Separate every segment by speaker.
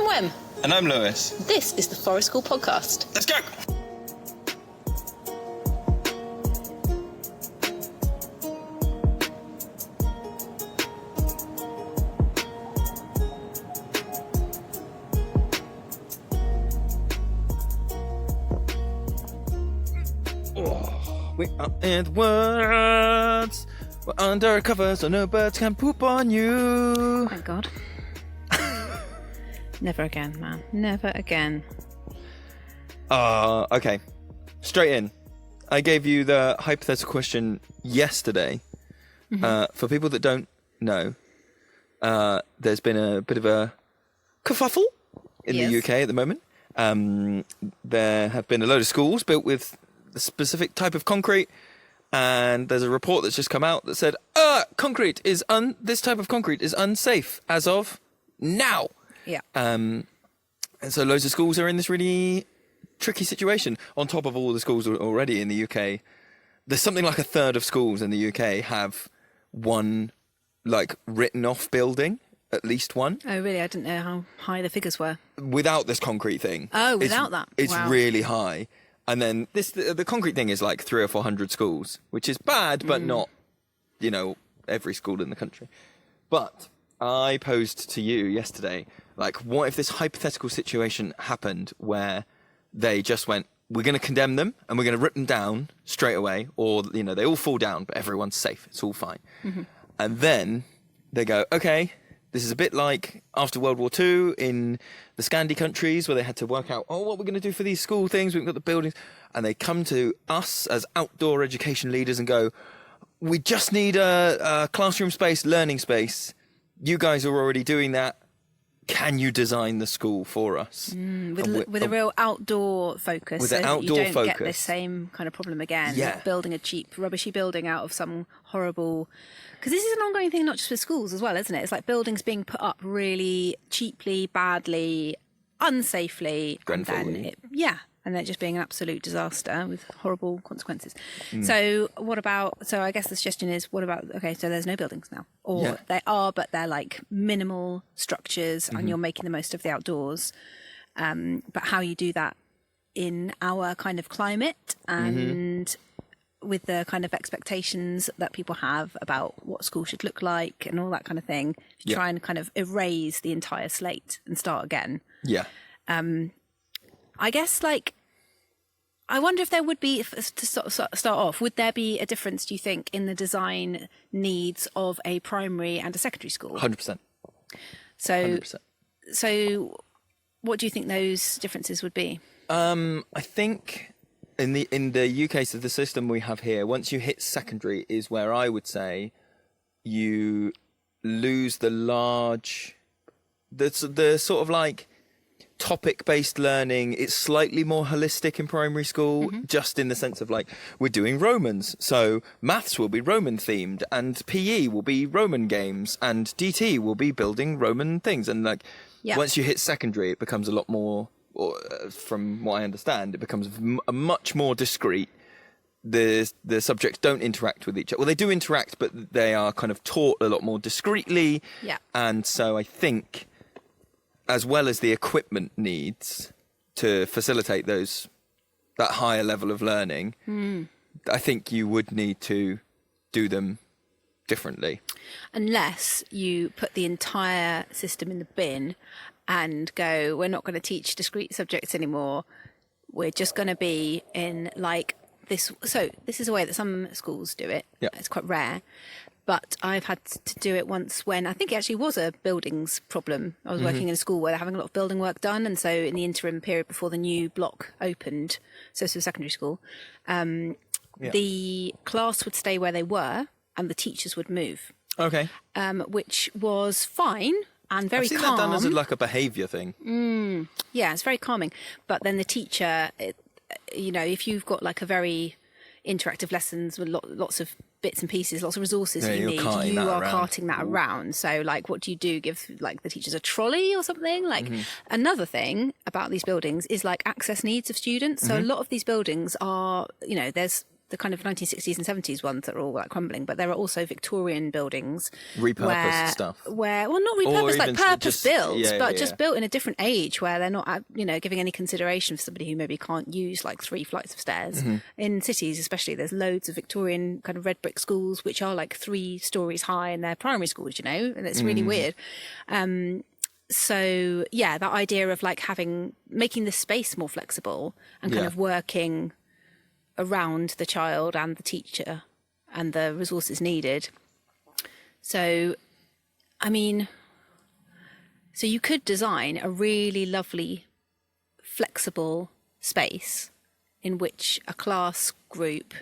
Speaker 1: Wem.
Speaker 2: And I'm Lewis.
Speaker 1: This is the Forest School Podcast.
Speaker 2: Let's go! We are in the woods. We're under cover so no birds can poop on you.
Speaker 1: Thank God. Never again, man. Never again.
Speaker 2: Okay. Straight in. I gave you the hypothetical question yesterday. For people that don't know, there's been a bit of a kerfuffle in the UK at the moment. There have been a load of schools built with a specific type of concrete, and there's a report that's just come out that said, this type of concrete is unsafe as of now.
Speaker 1: Yeah.
Speaker 2: And so loads of schools are in this really tricky situation. On top of all the schools already in the UK, there's something like a third of schools in the UK have one, like, written off building, at least one.
Speaker 1: Oh, really? I didn't know how high the figures were.
Speaker 2: Without this concrete thing.
Speaker 1: Oh, without that?
Speaker 2: It's
Speaker 1: Wow.
Speaker 2: really high. And then the concrete thing is like 300 or 400 schools, which is bad, but not, every school in the country. But I posed to you yesterday, like, what if this hypothetical situation happened where they just went, we're going to condemn them and we're going to rip them down straight away, or, they all fall down, but everyone's safe. It's all fine. Mm-hmm. And then they go, okay, this is a bit like after World War II in the Scandi countries, where they had to work out, what we're going to do for these school things. We've got the buildings. And they come to us as outdoor education leaders and go, we just need a classroom space, learning space. You guys are already doing that. Can you design the school for us?
Speaker 1: With a real outdoor focus.
Speaker 2: With
Speaker 1: so
Speaker 2: an
Speaker 1: that
Speaker 2: outdoor
Speaker 1: you don't
Speaker 2: focus.
Speaker 1: get this same kind of problem again.
Speaker 2: Yeah.
Speaker 1: Like building a cheap, rubbishy building out of some horrible... Because this is an ongoing thing, not just with schools as well, isn't it? It's like buildings being put up really cheaply, badly, unsafely.
Speaker 2: Grenfell.
Speaker 1: And then just being an absolute disaster with horrible consequences. So what about... So I guess the suggestion is, what about... Okay, so there's no buildings now. Or they are, but they're like minimal structures and you're making the most of the outdoors. But how you do that in our kind of climate and with the kind of expectations that people have about what school should look like and all that kind of thing, try and kind of erase the entire slate and start again.
Speaker 2: Yeah.
Speaker 1: I guess, like, I wonder if there would be, to start off, would there be a difference, do you think, in the design needs of a primary and a secondary school?
Speaker 2: 100%.
Speaker 1: So,
Speaker 2: 100%.
Speaker 1: So what do you think those differences would be?
Speaker 2: I think in the UK, so the system we have here, once you hit secondary is where I would say you lose the sort of like topic-based learning. It's slightly more holistic in primary school, just in the sense of, like, we're doing Romans, so maths will be Roman themed, and PE will be Roman games, and DT will be building Roman things. And, like, once you hit secondary, it becomes a lot more, from what I understand, it becomes a much more discrete. The subjects don't interact with each other. Well, they do interact, but they are kind of taught a lot more discreetly. Yeah. And so I think, as well as the equipment needs to facilitate that higher level of learning, I think you would need to do them differently. Unless
Speaker 1: you put the entire system in the bin and go, we're not going to teach discrete subjects anymore. We're just going to be in, like, this. So this is a way that some schools do it. Yeah. It's quite rare. But I've had to do it once when I think it actually was a buildings problem. I was working in a school where they're having a lot of building work done. And so in the interim period before the new block opened, so this was secondary school, the class would stay where they were and the teachers would move. Okay. Which was fine and very calm. I've seen that done as
Speaker 2: like a behaviour thing.
Speaker 1: Yeah, it's very calming. But then the teacher, if you've got like a very interactive lessons with lots of bits and pieces, lots of resources you need, you are carting that around. So, like, what do you do? Give, like, the teachers a trolley or something? Like, another thing about these buildings is, like, access needs of students. So a lot of these buildings are, there's the kind of 1960s and 70s ones that are all like crumbling, but there are also Victorian buildings
Speaker 2: repurposed stuff
Speaker 1: where, well, not repurposed, like purpose built, but just built in a different age where they're not, giving any consideration for somebody who maybe can't use like 3 flights of stairs. In cities especially, there's loads of Victorian kind of red brick schools which are like 3 stories high, and they're primary schools, and it's really weird. So yeah, that idea of like making the space more flexible and kind of working around the child and the teacher and the resources needed. So, I mean, so you could design a really lovely, flexible space in which a class group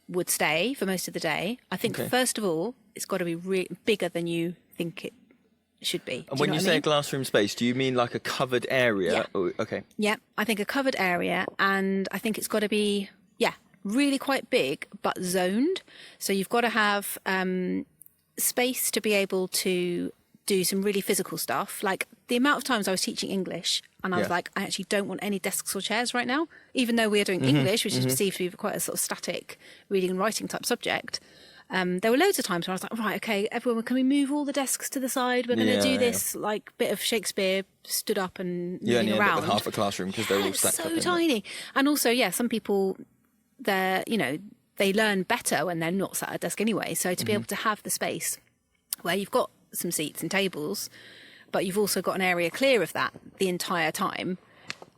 Speaker 1: would stay for most of the day. I think, first of all, it's got to be bigger than you think it should be.
Speaker 2: And when you say a classroom space, do you mean like a covered area?
Speaker 1: Yeah.
Speaker 2: Oh, okay.
Speaker 1: Yeah, I think a covered area, and I think it's got to be, really quite big, but zoned. So you've got to have space to be able to do some really physical stuff. Like the amount of times I was teaching English and I was like, I actually don't want any desks or chairs right now, even though we are doing English, which is perceived to be quite a sort of static reading and writing type subject. There were loads of times where I was like, right, okay, everyone, can we move all the desks to the side? We're going to do this like bit of Shakespeare stood up and moving
Speaker 2: and
Speaker 1: around.
Speaker 2: With half a classroom because they're all stacked up.
Speaker 1: So tiny. And also, some people, they learn better when they're not sat at a desk anyway. So to be able to have the space where you've got some seats and tables, but you've also got an area clear of that the entire time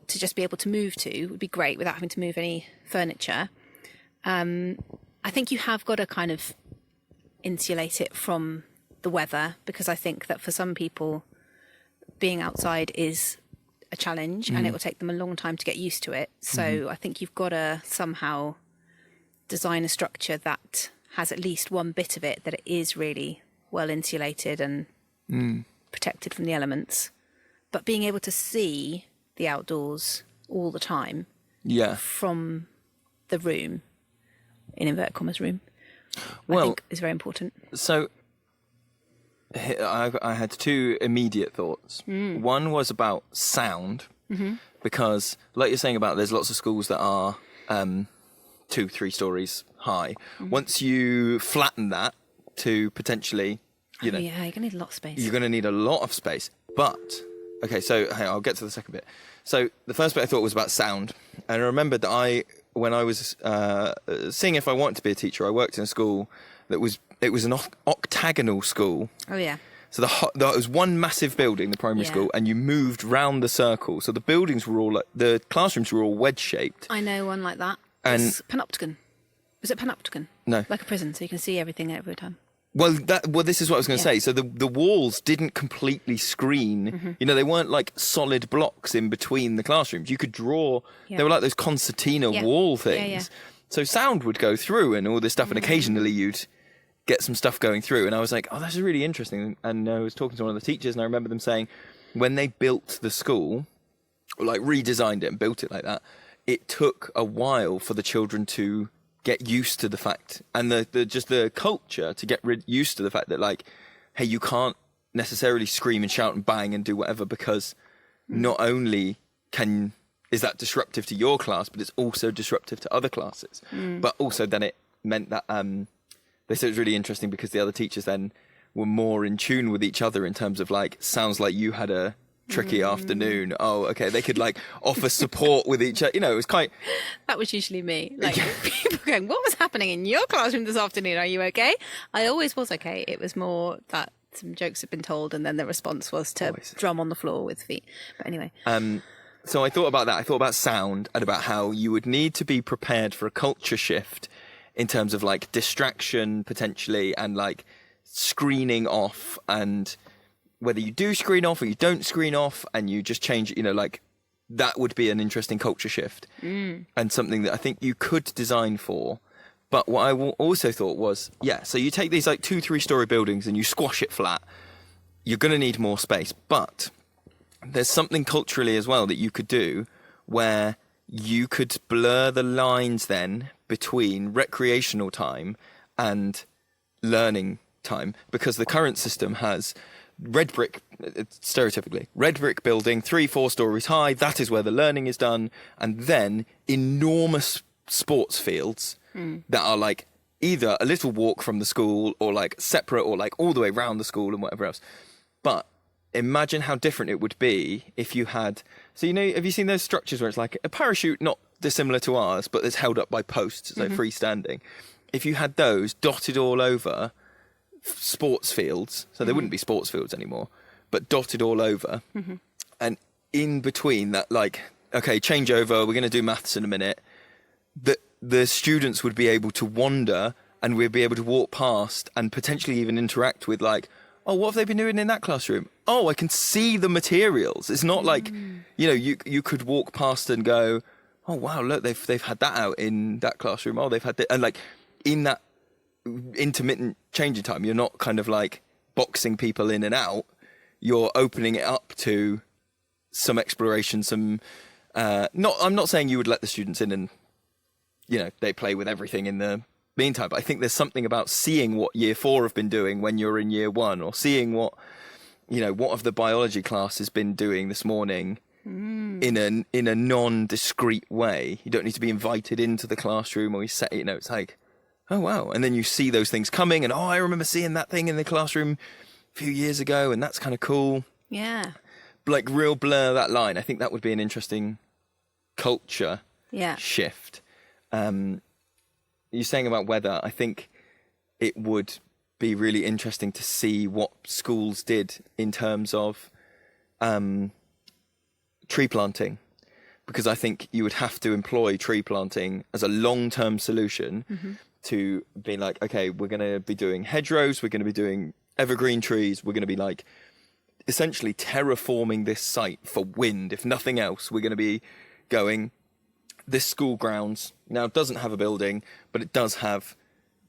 Speaker 1: to just be able to move to would be great without having to move any furniture. I think you have got to kind of insulate it from the weather, because I think that for some people being outside is a challenge and it will take them a long time to get used to it. So I think you've got to somehow design a structure that has at least one bit of it that it is really well insulated and protected from the elements, but being able to see the outdoors all the time from the room, in inverted commas room, I think is very important.
Speaker 2: So I had 2 immediate thoughts. One was about sound, because like you're saying about there's lots of schools that are 2-3 stories high. Once you flatten that to potentially, you're going to
Speaker 1: need a lot of space.
Speaker 2: You're going to need a lot of space. But, okay, so I'll get to the second bit. So the first bit I thought was about sound. And I remembered that when I was seeing if I wanted to be a teacher, I worked in a school it was an octagonal school.
Speaker 1: Oh, yeah.
Speaker 2: So there was one massive building, the primary school, and you moved round the circle. So the buildings were all the classrooms were all wedge-shaped.
Speaker 1: I know one like that.
Speaker 2: And
Speaker 1: it's panopticon. Was it panopticon?
Speaker 2: No.
Speaker 1: Like a prison, so you can see everything every time.
Speaker 2: Well, this is what I was going to say. So the walls didn't completely screen. They weren't like solid blocks in between the classrooms. You could draw. They were like those concertina wall things. So sound would go through and all this stuff, and occasionally you'd get some stuff going through. And I was like, oh, that's really interesting. And I was talking to one of the teachers, and I remember them saying when they built the school, or like redesigned it and built it like that, it took a while for the children to get used to the fact, and the culture to get used to the fact that, like, hey, you can't necessarily scream and shout and bang and do whatever, because not only is that disruptive to your class, but it's also disruptive to other classes. But also then it meant that they said it was really interesting because the other teachers then were more in tune with each other in terms of like, sounds like you had a tricky afternoon. Oh, okay. They could like offer support with each other. It was quite...
Speaker 1: That was usually me. Like people going, what was happening in your classroom this afternoon? Are you okay? I always was okay. It was more that some jokes had been told and then the response was to drum on the floor with feet. But anyway.
Speaker 2: So I thought about that. I thought about sound and about how you would need to be prepared for a culture shift in terms of like distraction potentially and like screening off, and whether you do screen off or you don't screen off and you just change, like that would be an interesting culture shift and something that I think you could design for. But what I also thought was, so you take these like 2-3 story buildings and you squash it flat, you're going to need more space. But there's something culturally as well that you could do where you could blur the lines then between recreational time and learning time, because the current system has red brick, stereotypically, red brick building, 3-4 stories high, that is where the learning is done, and then enormous sports fields that are like either a little walk from the school or like separate or like all the way around the school and whatever else. But imagine how different it would be if you had, so, you know, have you seen those structures where it's like a parachute, not dissimilar to ours, but it's held up by posts, so freestanding. If you had those dotted all over sports fields, so there wouldn't be sports fields anymore, but dotted all over, and in between that, like, okay, change over, we're going to do maths in a minute, the students would be able to wander and we'd be able to walk past and potentially even interact with, like, oh, what have they been doing in that classroom? Oh, I can see the materials. It's not like, you know, you could walk past and go, oh, wow, look, they've had that out in that classroom. Oh, they've had that. And like in that intermittent changing time, you're not kind of like boxing people in and out. You're opening it up to some exploration, some, I'm not saying you would let the students in and, you know, they play with everything in the meantime, but I think there's something about seeing what year 4 have been doing when you're in year 1, or seeing what, you know, what have the biology class has been doing this morning in a non-discrete way. You don't need to be invited into the classroom, or you set, you know, it's like, oh wow, and then you see those things coming and, oh, I remember seeing that thing in the classroom a few years ago and that's kind of cool.
Speaker 1: Yeah.
Speaker 2: Like real blur that line. I think that would be an interesting culture shift. You're saying about weather, I think it would be really interesting to see what schools did in terms of tree planting, because I think you would have to employ tree planting as a long-term solution to be like, okay, we're going to be doing hedgerows, we're going to be doing evergreen trees, we're going to be like essentially terraforming this site for wind. If nothing else, we're going to be going, this school grounds now doesn't have a building, but it does have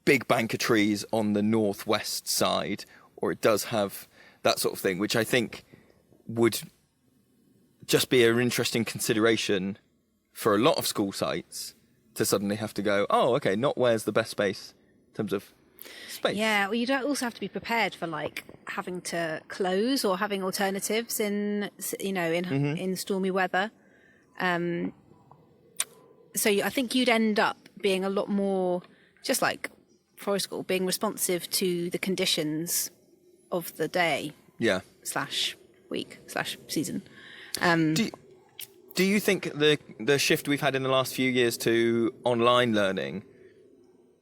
Speaker 2: big bank of trees on the northwest side, or it does have that sort of thing, which I think would just be an interesting consideration for a lot of school sites to suddenly have to go, oh, okay, not where's the best space in terms of space.
Speaker 1: Yeah, well, you don't also have to be prepared for like having to close or having alternatives in, you know, in stormy weather. So I think you'd end up being a lot more, just like forest school, being responsive to the conditions of the day.
Speaker 2: Yeah.
Speaker 1: / week / season.
Speaker 2: Do you think the shift we've had in the last few years to online learning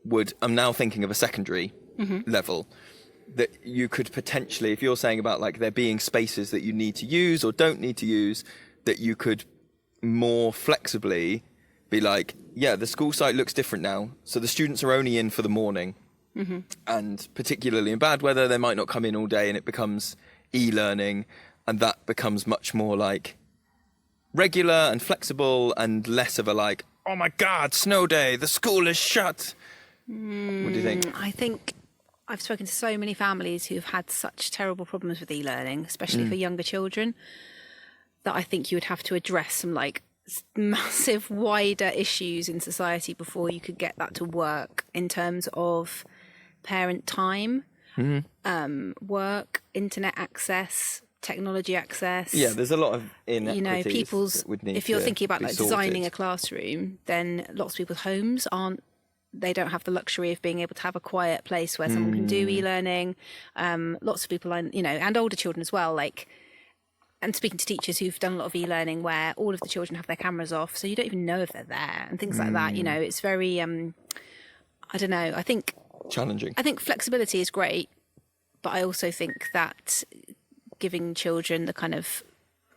Speaker 2: would, I'm now thinking of a secondary level, that you could potentially, if you're saying about like there being spaces that you need to use or don't need to use, that you could more flexibly be like, yeah, the school site looks different now, so the students are only in for the morning, and particularly in bad weather they might not come in all day, and it becomes e-learning, and that becomes much more like regular and flexible and less of a like, oh my god, snow day, the school is shut. What do you think?
Speaker 1: I think I've spoken to so many families who've had such terrible problems with e-learning, especially for younger children, that I think you would have to address some like massive wider issues in society before you could get that to work in terms of parent time, work, internet access, technology access.
Speaker 2: Yeah, there's a lot of inequities.
Speaker 1: You know, people's, if you're thinking about like
Speaker 2: sorted.
Speaker 1: designing a classroom, then lots of people's homes they don't have the luxury of being able to have a quiet place where someone can do e-learning. Lots of people, you know, and older children as well, like, and speaking to teachers who've done a lot of e-learning where all of the children have their cameras off, so you don't even know if they're there and things like that. You know, it's very, I don't know, I think...
Speaker 2: challenging.
Speaker 1: I think flexibility is great, but I also think that giving children the kind of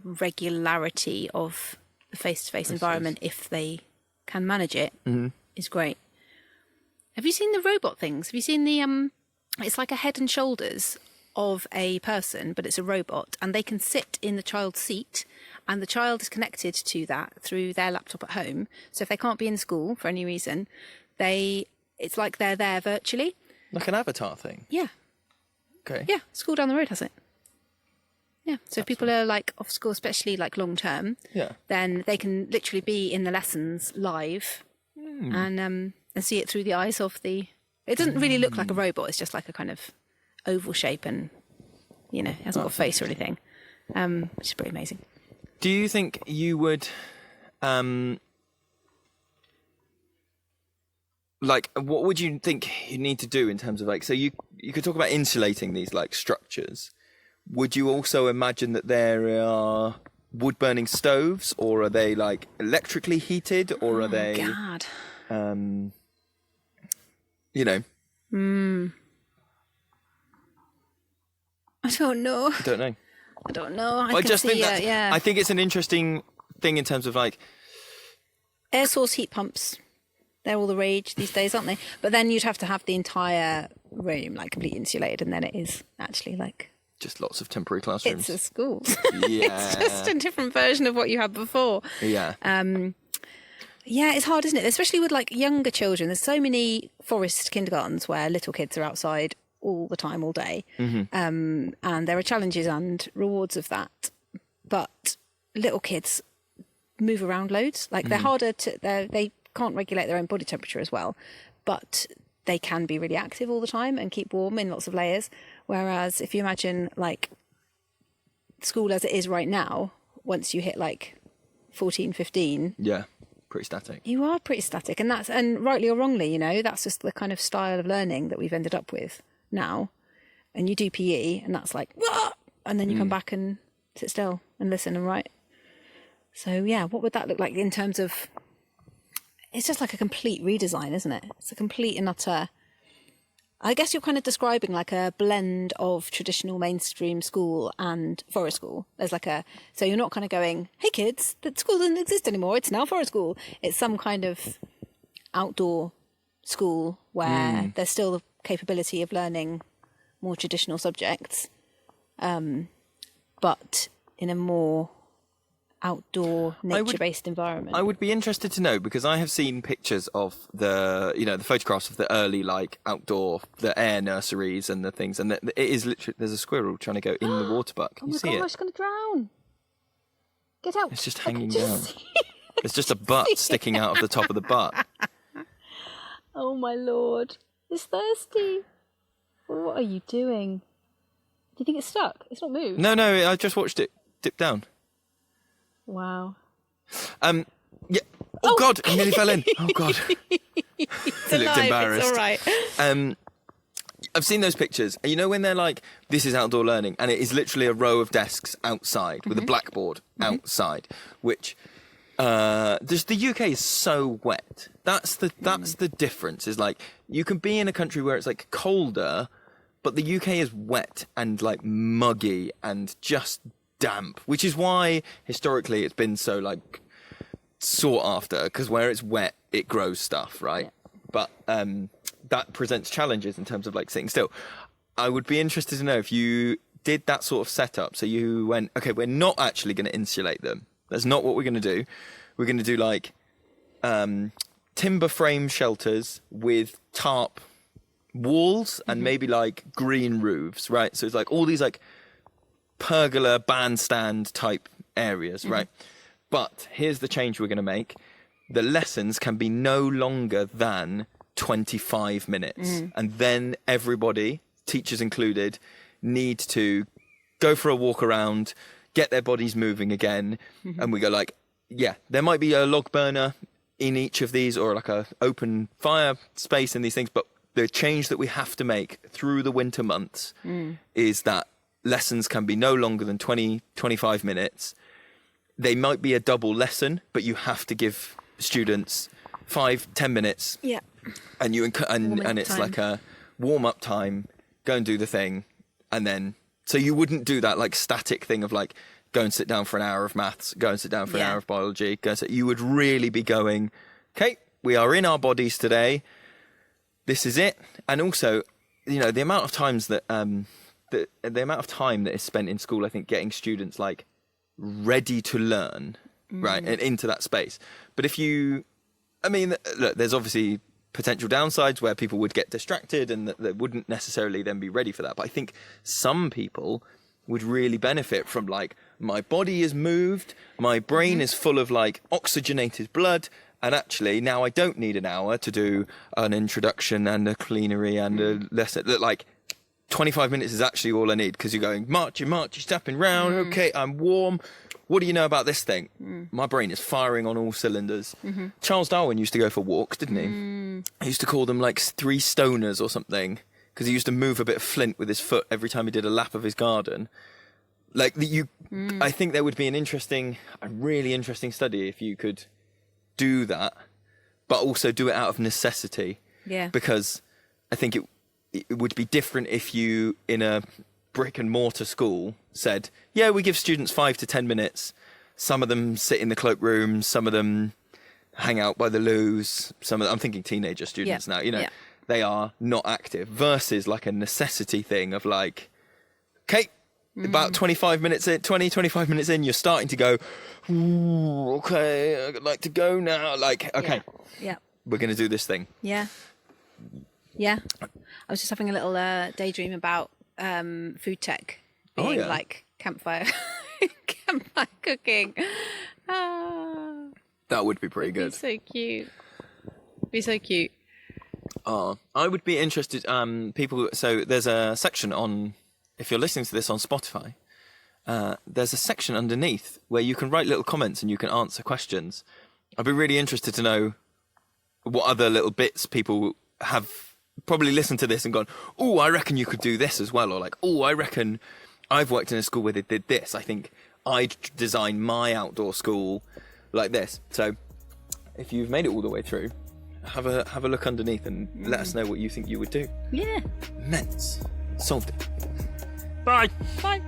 Speaker 1: regularity of the face-to-face environment, if they can manage it, is great. Have you seen the robot things? Have you seen the, it's like a head and shoulders of a person, but it's a robot, and they can sit in the child's seat, and the child is connected to that through their laptop at home. So if they can't be in school for any reason, it's like they're there virtually.
Speaker 2: Like an avatar thing?
Speaker 1: Yeah.
Speaker 2: Okay.
Speaker 1: Yeah, school down the road has it. Yeah, so if people are like off school, especially like long term, then they can literally be in the lessons live and see it through the eyes of the... It doesn't really look like a robot, it's just like a kind of oval shape, and, you know, it hasn't got a face or anything, which is pretty amazing.
Speaker 2: Do you think you would... like, what would you think you need to do in terms of like, so you could talk about insulating these like structures. Would you also imagine that there are wood burning stoves, or are they like electrically heated, or are they,
Speaker 1: God.
Speaker 2: you know?
Speaker 1: I don't know.
Speaker 2: I don't know.
Speaker 1: I don't know.
Speaker 2: I just think that,
Speaker 1: yeah.
Speaker 2: I think it's an interesting thing in terms of like
Speaker 1: Air source heat pumps. They're all the rage these days, aren't they? But then you'd have to have the entire room like completely insulated, and then it is actually like
Speaker 2: just lots of temporary classrooms.
Speaker 1: it's a school.
Speaker 2: Yeah.
Speaker 1: It's just a different version of what you had before.
Speaker 2: Yeah.
Speaker 1: Yeah, it's hard, isn't it? Especially with like younger children. There's so many forest kindergartens where little kids are outside all the time, all day. And there are challenges and rewards of that. But little kids move around loads. Like they're harder to, they can't regulate their own body temperature as well, but they can be really active all the time and keep warm in lots of layers. Whereas if you imagine like school as it is right now, once you hit like 14, 15,
Speaker 2: Yeah. Pretty static.
Speaker 1: you are pretty static. And rightly or wrongly, you know, that's just the kind of style of learning that we've ended up with now. And you do PE and that's like, "Wah!" And then you come back and sit still and listen and write. So yeah, what would that look like in terms of, it's just like a complete redesign, isn't it? It's a complete and utter, I guess you're kind of describing like a blend of traditional mainstream school and forest school. There's like so you're not kind of going, hey kids, that school doesn't exist anymore, it's now forest school. It's some kind of outdoor school where there's still the capability of learning more traditional subjects, but in a more outdoor, nature-based environment.
Speaker 2: I would be interested to know, because I have seen pictures of the photographs of the early like outdoor, the air nurseries and the things, and it is literally, there's a squirrel trying to go in the water butt. Can you see it?
Speaker 1: It's going to drown. Get out.
Speaker 2: It's just hanging down. There's just a butt sticking out of the top of the butt.
Speaker 1: Oh my lord. It's thirsty. Well, what are you doing? Do you think it's stuck? It's not moved.
Speaker 2: No, I just watched it dip down.
Speaker 1: Wow.
Speaker 2: Yeah. Oh God, it nearly fell in. Oh God.
Speaker 1: It's
Speaker 2: He looked embarrassed.
Speaker 1: It's all right.
Speaker 2: I've seen those pictures. You know when they're like, this is outdoor learning, and it is literally a row of desks outside with a blackboard outside, which just the UK is so wet. That's the difference. Is like you can be in a country where it's like colder, but the UK is wet and like muggy and just damp, which is why historically it's been so like sought after, because where it's wet it grows stuff, right? But that presents challenges in terms of like sitting still. I would be interested to know if you did that sort of setup, so you went, okay, we're not actually going to insulate them, that's not what we're going to do. We're going to do like timber frame shelters with tarp walls and maybe like green roofs, right? So it's like all these like pergola bandstand type areas, right? But here's the change we're going to make. The lessons can be no longer than 25 minutes. And then everybody, teachers included, need to go for a walk around, get their bodies moving again. And we go like, yeah, there might be a log burner in each of these or like a open fire space in these things. But the change that we have to make through the winter months is that lessons can be no longer than 25 minutes. They might be a double lesson, but you have to give students 5-10 minutes. Yeah. And it's like a warm-up time, go and do the thing, and then so you wouldn't do that like static thing of like go and sit down for an hour of maths, go and sit down for an hour of biology, you would really be going, okay, we are in our bodies today, this is it. And also, you know, the amount of times that the amount of time that is spent in school, I think, getting students like ready to learn, right, and into that space. But look, there's obviously potential downsides where people would get distracted and that they wouldn't necessarily then be ready for that. But I think some people would really benefit from like, my body is moved, my brain is full of like oxygenated blood, and actually now I don't need an hour to do an introduction and a plenary and a lesson. Like, 25 minutes is actually all I need, because you're going, march, you're stepping round, okay, I'm warm. What do you know about this thing? My brain is firing on all cylinders. Charles Darwin used to go for walks, didn't he? He used to call them like 3 stoners or something, because he used to move a bit of flint with his foot every time he did a lap of his garden. Like I think there would be a really interesting study if you could do that, but also do it out of necessity.
Speaker 1: Yeah.
Speaker 2: Because I think it would be different if you, in a brick and mortar school, said, yeah, we give students 5 to 10 minutes. Some of them sit in the cloakroom, some of them hang out by the loos, I'm thinking teenager students now, they are not active, versus like a necessity thing of like, okay, about 25 minutes in, you're starting to go, ooh, okay, I'd like to go now. Like, okay, we're going to do this thing.
Speaker 1: Yeah. I was just having a little daydream about food tech being like campfire cooking.
Speaker 2: That would be pretty good.
Speaker 1: Be so cute.
Speaker 2: I would be interested. So there's a section on, if you're listening to this on Spotify, there's a section underneath where you can write little comments and you can answer questions. I'd be really interested to know what other little bits people have probably listened to this and gone, oh, I reckon you could do this as well. Or like, oh, I reckon I've worked in a school where they did this. I think I'd design my outdoor school like this. So if you've made it all the way through, have a look underneath and let us know what you think you would do.
Speaker 1: Yeah.
Speaker 2: Immense. Solved it. Bye.
Speaker 1: Bye.